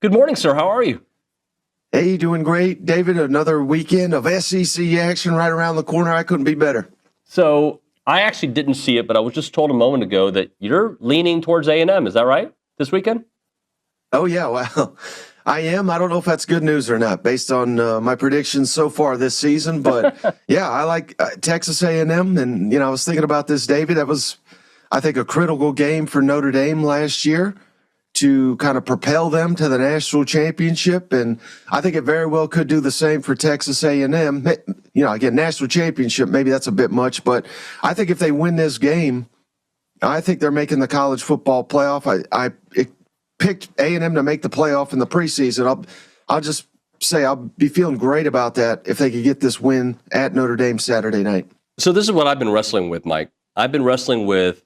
Good morning, sir. How are you? Hey, doing great, David. Another weekend of SEC action right around the corner. I couldn't be better. So I actually didn't see it, but I was just told a moment ago that you're leaning towards A&M. Is that right? This weekend? Oh, yeah, well, I am. I don't know if that's good news or not based on my predictions so far this season. But, yeah, I like Texas A&M. And, I was thinking about this, David. That was, I think, a critical game for Notre Dame last year to kind of propel them to the national championship. And I think it very well could do the same for Texas A&M. Again, national championship, maybe that's a bit much, but I think if they win this game, I think they're making the college football playoff. I picked A&M to make the playoff in the preseason. I'll just say I'll be feeling great about that if they could get this win at Notre Dame Saturday night. So this is what I've been wrestling with, Mike. I've been wrestling with,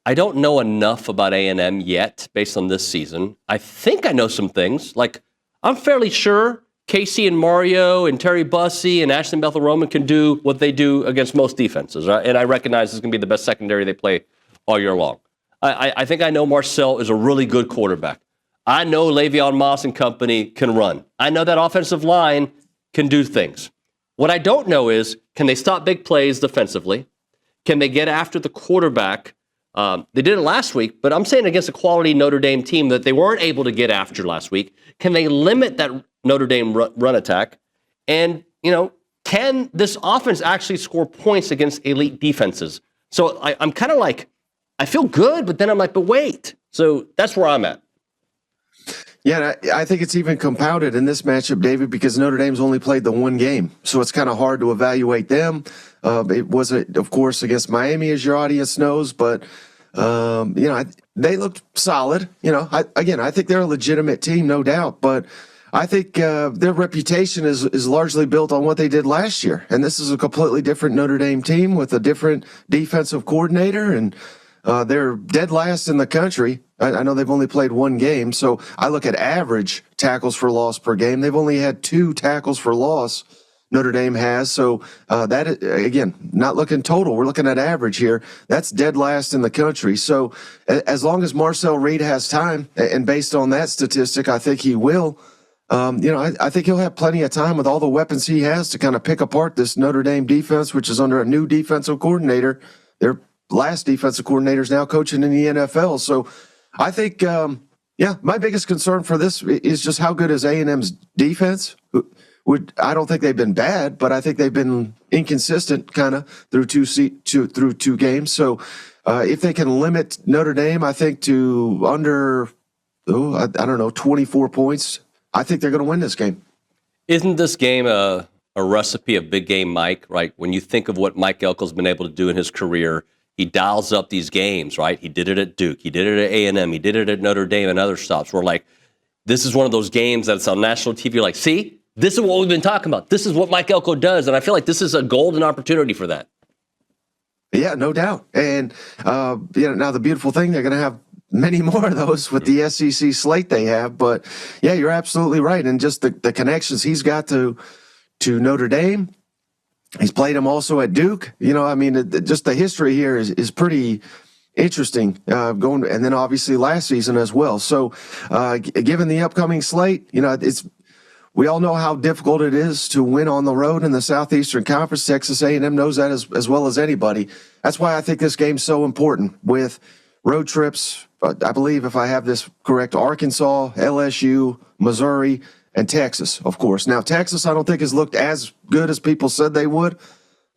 I don't know enough about A&M yet based on this season. I think I know some things. Like, I'm fairly sure Casey and Mario and Terry Bussey and Ashton Bethel-Roman can do what they do against most defenses, right? And I recognize this is going to be the best secondary they play all year long. I think I know Marcel is a really good quarterback. I know Le'Veon Moss and company can run. I know that offensive line can do things. What I don't know is, can they stop big plays defensively? Can they get after the quarterback? They did it last week, but I'm saying against a quality Notre Dame team that they weren't able to get after last week. Can they limit that Notre Dame run attack? And, can this offense actually score points against elite defenses? So I'm kind of like, I feel good, but then I'm like, but wait. So that's where I'm at. Yeah, I think it's even compounded in this matchup, David, because Notre Dame's only played the one game. So it's kind of hard to evaluate them. It was, of course, against Miami, as your audience knows, but, they looked solid. I think they're a legitimate team, no doubt, but I think their reputation is largely built on what they did last year. And this is a completely different Notre Dame team with a different defensive coordinator, and they're dead last in the country. I know they've only played one game, so I look at average tackles for loss per game. They've only had 2 tackles for loss, Notre Dame has. So that, again, not looking total. We're looking at average here. That's dead last in the country. So as long as Marcel Reed has time, and based on that statistic, I think he will, I think he'll have plenty of time with all the weapons he has to kind of pick apart this Notre Dame defense, which is under a new defensive coordinator. Their last defensive coordinator is now coaching in the NFL. So I think, my biggest concern for this is just how good is A&M's defense. I don't think they've been bad, but I think they've been inconsistent kind of through two games. So if they can limit Notre Dame, I think to under, 24 points, I think they're going to win this game. Isn't this game a recipe of big game Mike, right? When you think of what Mike Elko's been able to do in his career, he dials up these games, right? He did it at Duke. He did it at A&M. He did it at Notre Dame and other stops. We're like, this is one of those games that's on national TV. You're like, see, this is what we've been talking about. This is what Mike Elko does. And I feel like this is a golden opportunity for that. Yeah, no doubt. And, now the beautiful thing, they're going to have many more of those with the SEC slate they have. But, yeah, you're absolutely right. And just the connections he's got to Notre Dame. He's played him also at Duke. Just the history here is pretty interesting going, and then obviously last season as well. So given the upcoming slate, we all know how difficult it is to win on the road in the Southeastern Conference. Texas A&M knows that as well as anybody. That's why I think this game's so important with road trips. I believe, if I have this correct, Arkansas, LSU, Missouri, and Texas, of course. Now, Texas, I don't think has looked as good as people said they would,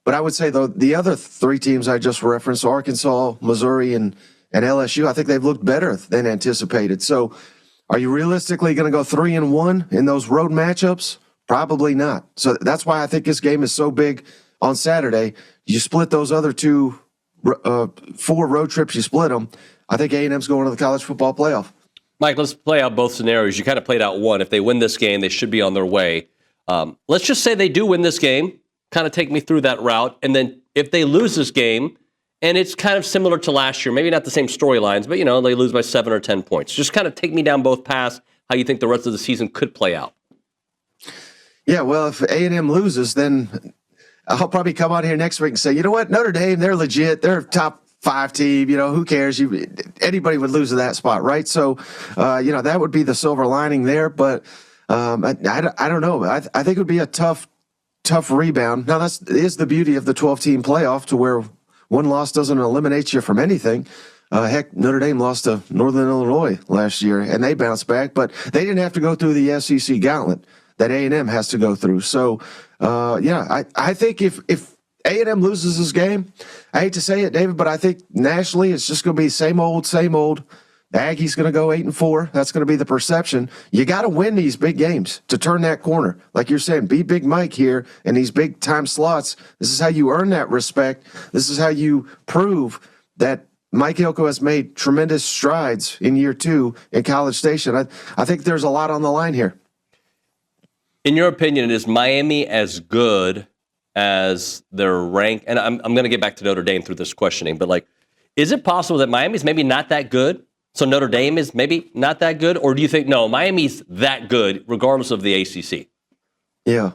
but I would say the other 3 teams I just referenced, Arkansas, Missouri, and LSU, I think they've looked better than anticipated. So are you realistically going to go 3-1 in those road matchups? Probably not. So that's why I think this game is so big on Saturday. You split those other 4 road trips, you split them. I think A&M's going to the college football playoff. Mike, let's play out both scenarios. You kind of played out one. If they win this game, they should be on their way. Let's just say they do win this game. Kind of take me through that route. And then if they lose this game, and it's kind of similar to last year, maybe not the same storylines, but, they lose by 7 or 10 points. Just kind of take me down both paths, how you think the rest of the season could play out. Yeah, well, if A&M loses, then I'll probably come out here next week and say, you know what, Notre Dame, they're legit. They're top 5 team. Who cares? Anybody would lose to that spot, right? So, that would be the silver lining there. But I don't know. I think it would be a tough rebound. Now, that is the beauty of the 12-team playoff, to where one loss doesn't eliminate you from anything. Heck, Notre Dame lost to Northern Illinois last year, and they bounced back, but they didn't have to go through the SEC gauntlet that A&M has to go through. So, I think if A&M loses this game, I hate to say it, David, but I think nationally it's just going to be same old, same old. The Aggies going to go 8-4. That's going to be the perception. You got to win these big games to turn that corner. Like you're saying, be Big Mike here in these big time slots. This is how you earn that respect. This is how you prove that Mike Elko has made tremendous strides in year 2 in College Station. I think there's a lot on the line here. In your opinion, is Miami as good as their rank? And I'm going to get back to Notre Dame through this questioning, but is it possible that Miami's maybe not that good? So Notre Dame is maybe not that good? Or do you think, no, Miami's that good regardless of the ACC? Yeah.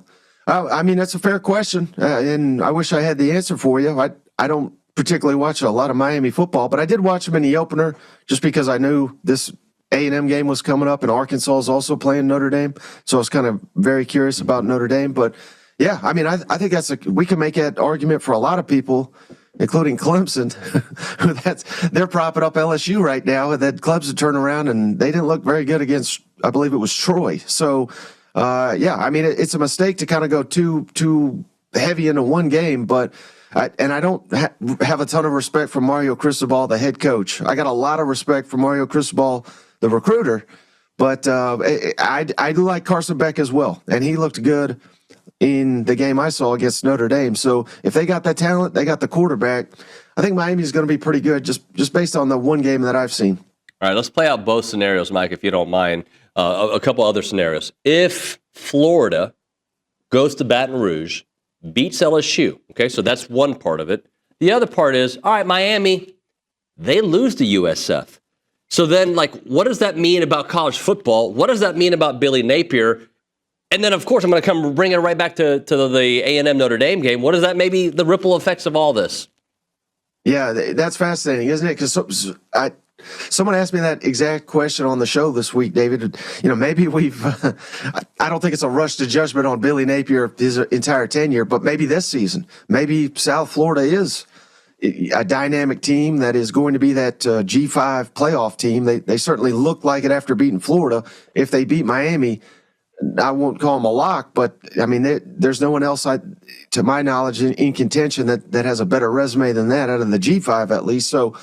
I mean, that's a fair question. And I wish I had the answer for you. I don't particularly watch a lot of Miami football, but I did watch them in the opener just because I knew this A&M game was coming up and Arkansas is also playing Notre Dame. So I was kind of very curious about Notre Dame. But yeah, I mean, I think we can make that argument for a lot of people, including Clemson. They're propping up LSU right now, and then Clemson turned around and they didn't look very good against, I believe it was Troy. So, I mean, it's a mistake to kind of go too heavy into one game, but I don't have a ton of respect for Mario Cristobal, the head coach. I got a lot of respect for Mario Cristobal, the recruiter, but I do like Carson Beck as well, and he looked good in the game I saw against Notre Dame. So if they got that talent, they got the quarterback, I think Miami's going to be pretty good just based on the one game that I've seen. All right, let's play out both scenarios, Mike, if you don't mind. A couple other scenarios. If Florida goes to Baton Rouge, beats LSU, okay, so that's one part of it. The other part is, all right, Miami, they lose to USF. So then, what does that mean about college football? What does that mean about Billy Napier? And then, of course, I'm going to come bring it right back to the A&M Notre Dame game. What is that, maybe the ripple effects of all this? Yeah, that's fascinating, isn't it? Because someone asked me that exact question on the show this week, David. Maybe I don't think it's a rush to judgment on Billy Napier his entire tenure, but maybe this season, maybe South Florida is a dynamic team that is going to be that G5 playoff team. They certainly look like it after beating Florida. If they beat Miami, I won't call them a lock, but I mean, there's no one else, to my knowledge, in contention that has a better resume than that out of the G5 at least. So,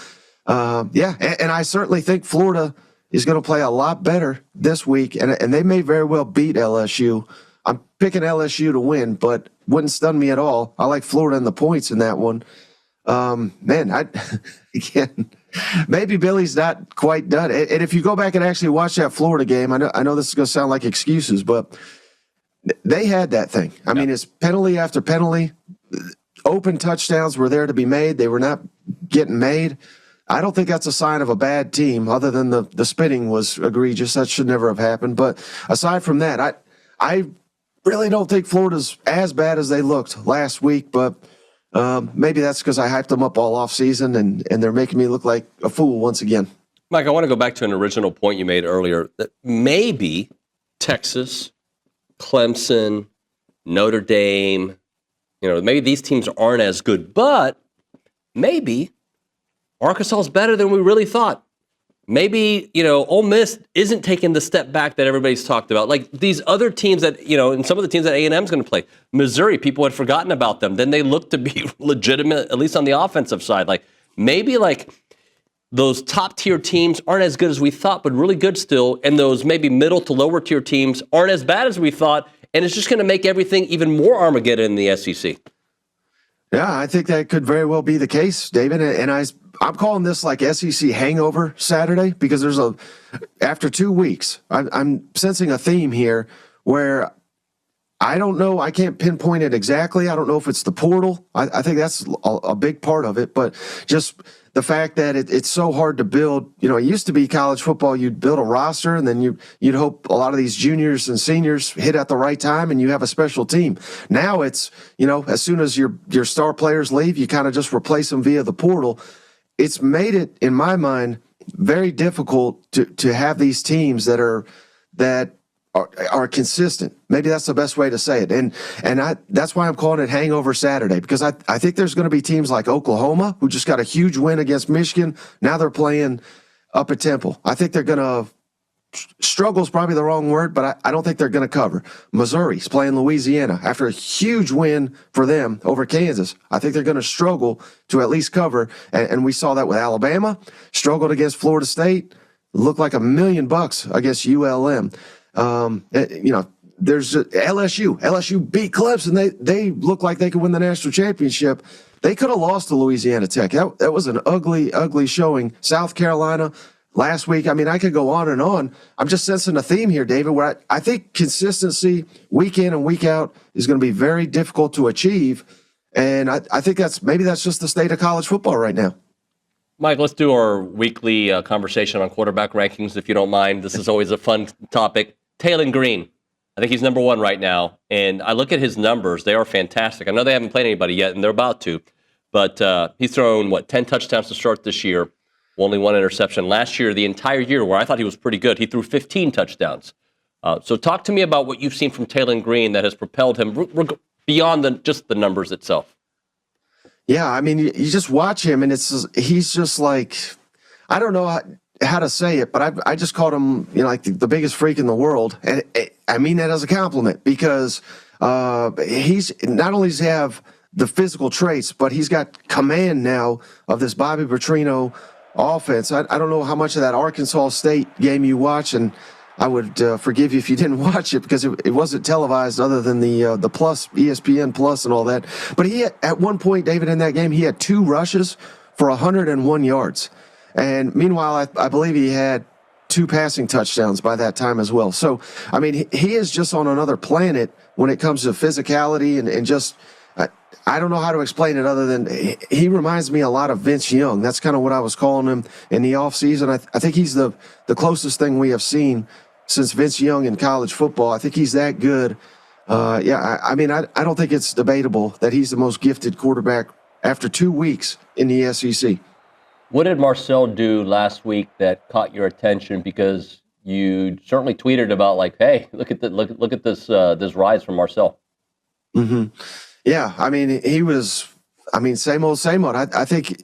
and I certainly think Florida is going to play a lot better this week, and they may very well beat LSU. I'm picking LSU to win, but wouldn't stun me at all. I like Florida in the points in that one. Maybe Billy's not quite done. And if you go back and actually watch that Florida game, I know this is going to sound like excuses, but they had that thing. I mean, it's penalty after penalty. Open touchdowns were there to be made. They were not getting made. I don't think that's a sign of a bad team, other than the spitting was egregious. That should never have happened. But aside from that, I really don't think Florida's as bad as they looked last week, but maybe that's because I hyped them up all off season and they're making me look like a fool once again. Mike, I want to go back to an original point you made earlier, that maybe Texas, Clemson, Notre Dame, maybe these teams aren't as good, but maybe Arkansas is better than we really thought. Maybe, Ole Miss isn't taking the step back that everybody's talked about. Like these other teams that, and some of the teams that A&M is going to play. Missouri, people had forgotten about them. Then they look to be legitimate, at least on the offensive side. Maybe those top-tier teams aren't as good as we thought, but really good still. And those maybe middle to lower-tier teams aren't as bad as we thought. And it's just going to make everything even more Armageddon in the SEC. Yeah, I think that could very well be the case, David. And I'm calling this SEC hangover Saturday because after 2 weeks, I'm sensing a theme here where I don't know. I can't pinpoint it exactly. I don't know if it's the portal. I think that's a big part of it, but just the fact that it's so hard to build. It used to be college football. You'd build a roster and then you'd hope a lot of these juniors and seniors hit at the right time and you have a special team. Now it's, as soon as your star players leave, you kind of just replace them via the portal. it's made it, in my mind, very difficult to have these teams that are consistent. Maybe that's the best way to say it. And that's why I'm calling it Hangover Saturday, because I think there's going to be teams like Oklahoma, who just got a huge win against Michigan. Now they're playing up at Temple. I think they're going to struggle is probably the wrong word, but I don't think they're going to cover. Missouri's playing Louisiana after a huge win for them over Kansas. I think they're going to struggle to at least cover. And we saw that with Alabama, struggled against Florida State, looked like $1 million against ULM. There's LSU. LSU beat Clemson. They look like they could win the national championship. They could have lost to Louisiana Tech. That was an ugly, ugly showing. South Carolina last week. I mean, I could go on and on. I'm just sensing a theme here, David, where I think consistency week in and week out is going to be very difficult to achieve. And I think that's just the state of college football right now. Mike, let's do our weekly conversation on quarterback rankings, if you don't mind. This is always a fun topic. Taylor Green, I think he's number one right now. And I look at his numbers. They are fantastic. I know they haven't played anybody yet, and they're about to. But he's thrown, 10 touchdowns to start this year. Only one interception. Last year, the entire year, where I thought he was pretty good, he threw 15 touchdowns. So talk to me about what you've seen from Taylor Green that has propelled him beyond just the numbers itself. Yeah, I mean, you just watch him, and he's just like, I don't know how to say it, but I just called him, like the biggest freak in the world. And I mean that as a compliment, because he's not only does he have the physical traits, but he's got command now of this Bobby Petrino offense. I don't know how much of that Arkansas State game you watch, and I would forgive you if you didn't watch it, because it wasn't televised other than the Plus, ESPN Plus and all that. But at one point, David, in that game, he had 2 rushes for 101 yards. And meanwhile, I believe he had 2 passing touchdowns by that time as well. So, I mean, he is just on another planet when it comes to physicality and just I don't know how to explain it other than he reminds me a lot of Vince Young. That's kind of what I was calling him in the offseason. I think he's the closest thing we have seen since Vince Young in college football. I think he's that good. I mean, I don't think it's debatable that he's the most gifted quarterback after 2 weeks in the SEC. What did Marcel do last week that caught your attention? Because you certainly tweeted about hey, look at this rise from Marcel. Mm-hmm. Yeah, I mean, he was, same old, same old. I think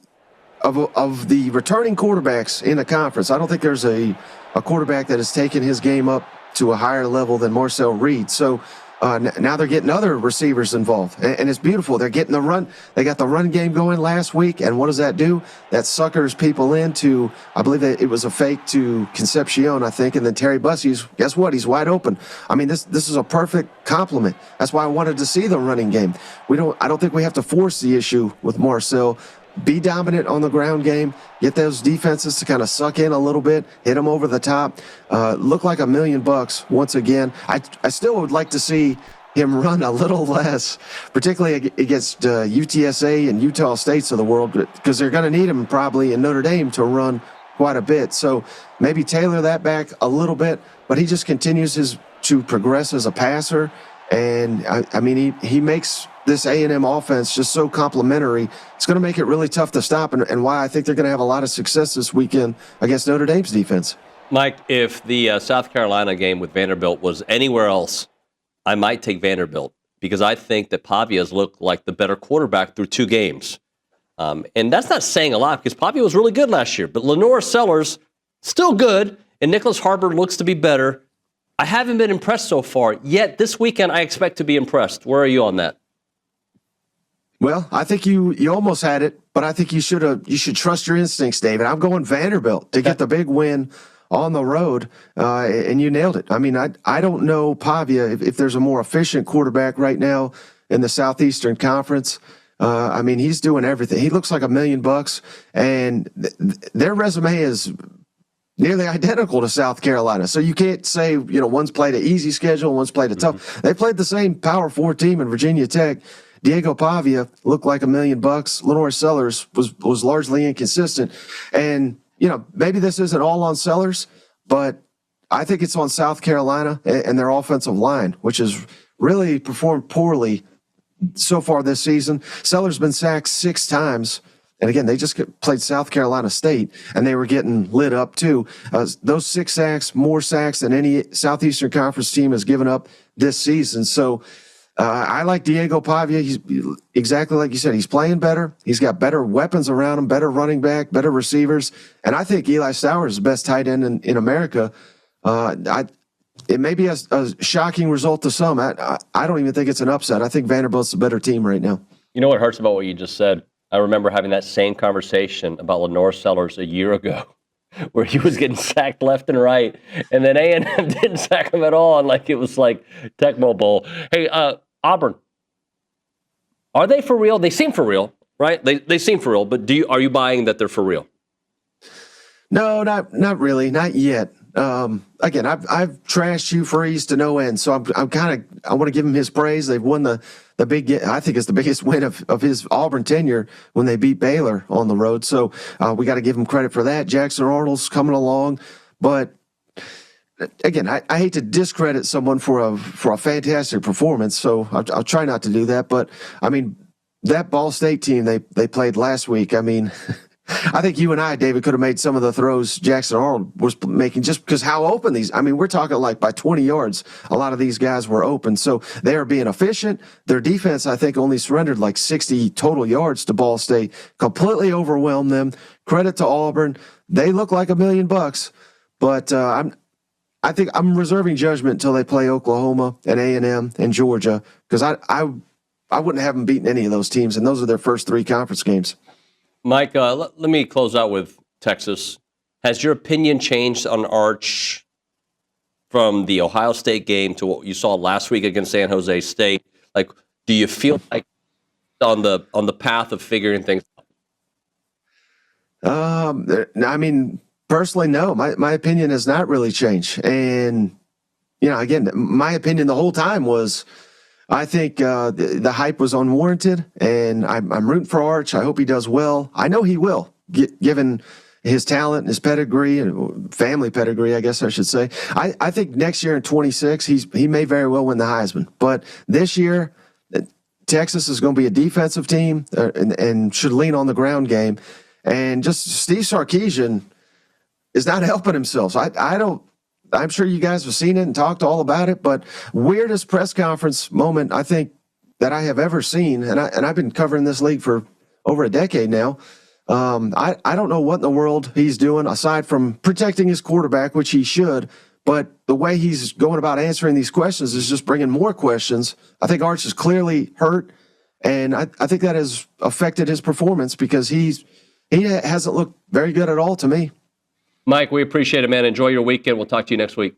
of the returning quarterbacks in the conference, I don't think there's a quarterback that has taken his game up to a higher level than Marcel Reed. So now they're getting other receivers involved, and it's beautiful. They're getting the run. They got the run game going last week, and what does that do? That suckers people into, I believe that it was a fake to Concepcion, I think, and then Terry Bussey's, guess what? He's wide open. I mean, this is a perfect complement. That's why I wanted to see the running game. I don't think we have to force the issue with Marcel. Be dominant on the ground game. Get those defenses to kind of suck in a little bit. Hit them over the top. Look like $1 million once again. I still would like to see him run a little less, particularly against UTSA and Utah States of the world, because they're going to need him probably in Notre Dame to run quite a bit. So maybe tailor that back a little bit, but he just continues to progress as a passer. And I mean, he makes this A&M offense just so complimentary. It's going to make it really tough to stop, and why I think they're going to have a lot of success this weekend against Notre Dame's defense. Mike, if the South Carolina game with Vanderbilt was anywhere else, I might take Vanderbilt, because I think that Pavia's looked like the better quarterback through 2 games. And that's not saying a lot, because Pavia was really good last year, but Lenore Sellers, still good, and Nicholas Harbor looks to be better. I haven't been impressed so far, yet this weekend I expect to be impressed. Where are you on that? Well, I think you almost had it, but I think you should trust your instincts, David. I'm going Vanderbilt to get the big win on the road, and you nailed it. I mean, I don't know Pavia if there's a more efficient quarterback right now in the Southeastern Conference. I mean, he's doing everything. He looks like $1 million, and their resume is nearly identical to South Carolina. So you can't say, one's played an easy schedule, one's played a tough. They played the same Power 4 team in Virginia Tech. Diego Pavia looked like $1 million. Lenore Sellers was largely inconsistent. And, maybe this isn't all on Sellers, but I think it's on South Carolina and their offensive line, which has really performed poorly so far this season. Sellers been sacked 6 times And again, they just played South Carolina State, and they were getting lit up too. Those 6 sacks, more sacks than any Southeastern Conference team has given up this season. So I like Diego Pavia. He's exactly like you said. He's playing better. He's got better weapons around him, better running back, better receivers. And I think Eli Stowers is the best tight end in America. It may be a shocking result to some. I don't even think it's an upset. I think Vanderbilt's a better team right now. You know what hurts about what you just said? I remember having that same conversation about Lenore Sellers a year ago, where he was getting sacked left and right, and then A&M didn't sack him at all, and like it was like Tecmo Bowl. Hey, Auburn, are they for real? They seem for real, right? They seem for real, but are you buying that they're for real? No, not really, not yet. Again, I've trashed Hugh Freeze to no end, so I want to give him his praise. They've won the big, I think it's the biggest win of his Auburn tenure when they beat Baylor on the road. So we got to give him credit for that. Jackson Arnold's coming along, but again, I hate to discredit someone for a fantastic performance, so I'll try not to do that. But I mean, that Ball State team they played last week, I mean. I think you and I, David, could have made some of the throws Jackson Arnold was making just because how open these. I mean, we're talking like by 20 yards, a lot of these guys were open. So they are being efficient. Their defense, I think, only surrendered like 60 total yards to Ball State. Completely overwhelmed them. Credit to Auburn. They look like $1 million, but I think I'm reserving judgment until they play Oklahoma and A&M and Georgia because I wouldn't have them beaten any of those teams, and those are their first 3 conference games. Mike, let me close out with Texas. Has your opinion changed on Arch from the Ohio State game to what you saw last week against San Jose State? Like, do you feel like on the path of figuring things out? I mean, personally, no. My opinion has not really changed. And, you know, again, my opinion the whole time was I think the hype was unwarranted, and I'm rooting for Arch. I hope he does well. I know he will, given his talent, his pedigree, and family pedigree, I guess I should say. I think next year in 26, he may very well win the Heisman. But this year, Texas is going to be a defensive team and should lean on the ground game. And just Steve Sarkisian is not helping himself. So I'm sure you guys have seen it and talked all about it, but weirdest press conference moment I think that I have ever seen, and I've been covering this league for over a decade now. I don't know what in the world he's doing aside from protecting his quarterback, which he should, but the way he's going about answering these questions is just bringing more questions. I think Arch is clearly hurt, and I think that has affected his performance because he hasn't looked very good at all to me. Mike, we appreciate it, man. Enjoy your weekend. We'll talk to you next week.